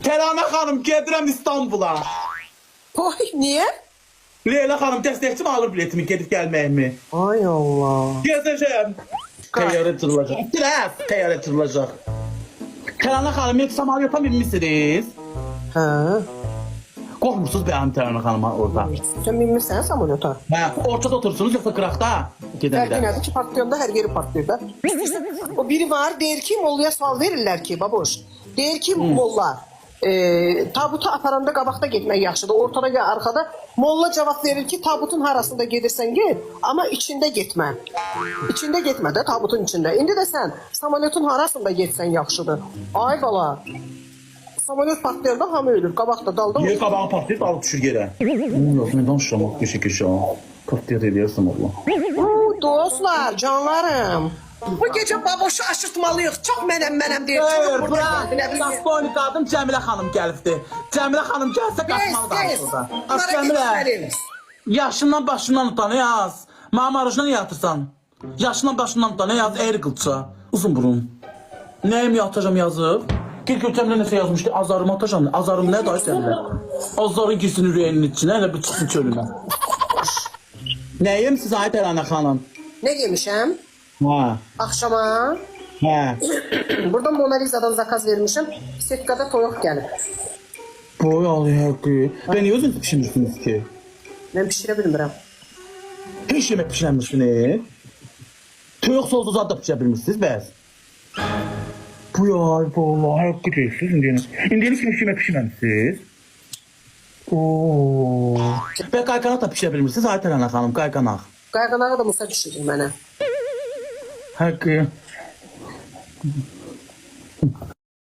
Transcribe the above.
Tərana xanım, gedirəm İstanbula. Oy, niye? Leyla xanım, dəstəkçi mi alır biletimi, gedib gəlməyimi? Ay Allah. Gezəcəm. Təyyarə çırılacaq. Biraz təyyarə çırılacaq. Tərana xanım, ilk samalyota binmişsiniz. Hə? Qorxmursunuz benim Tərana xanıma orada. Sen bilmirsən samolyota. Hə, ortada oturursunuz yoxsa qıraqda? Gedən Fərqi nədir ki, partlayanda hər yeri partlayır da. O biri var, deyir ki, mollaya sual verirlər ki, baboş. Deyir ki, molla, tabutu aparanda qabaqda getmək yaxşıdır, ortada ya arxada. Molla cavab verir ki, tabutun harasında gedirsən get, amma içində getmə. İçində getmə də, tabutun içində. İndi də sən samolyotun harasında getsən yaxşıdır. Ay bala, samolyot partlayanda hamı ölür, qabaqda, dalda Yer qabağı partlayıb alıp düşür yerə. Yox, mən danışıram, keşə. Partlayat eləyərsən Allah. Dostlar, canlarım. Bu gece baboşu aşırtmalıyıq. Çox mənəm deyir. Hayır, bırak. Sasponi qadın Cəmilə xanım gəlibdi. Cəmilə xanım gəlsə qaçmalı danışırdı. Aç Cəmilə. Yaşından başından utan yaz. Mənim aracına niyə yatırsan? Yaşından başından utan yaz, eğri qılça. Uzun burun. Nəyim yatacam yazıb? Gül Cəmilə nəsə yazmışdı, azarımı atacam. Azarım nə dayı Cəmilə? Azarın girsin ürəyinin içinə, elə bir çıxsın çölünə. Nəyim siz ay Tərana xanım? Ne yemişəm? Ha. Akşama Ha. burada Mona Lisa'dan zakaz vermişim. Setkada toyuq gəlib. Boy alıyor hakkı. Ben niye özünüz pişirmişsiniz ki? Ben pişirə bilmirəm. Hiç yemek pişirmişsiniz. Tüyük soslu zat da pişirebilmişsiniz bəs. Bu ya vallahi hakkı değilsiniz indiyeniz. İndiyeniz hiç yemek pişirmemişsiniz. Oo. Ve kaykanak da pişirebilmişsiniz Ayten Ana Hanım, kaykanak. Qayğanağı da Musa pişirir mənə. Hakkı.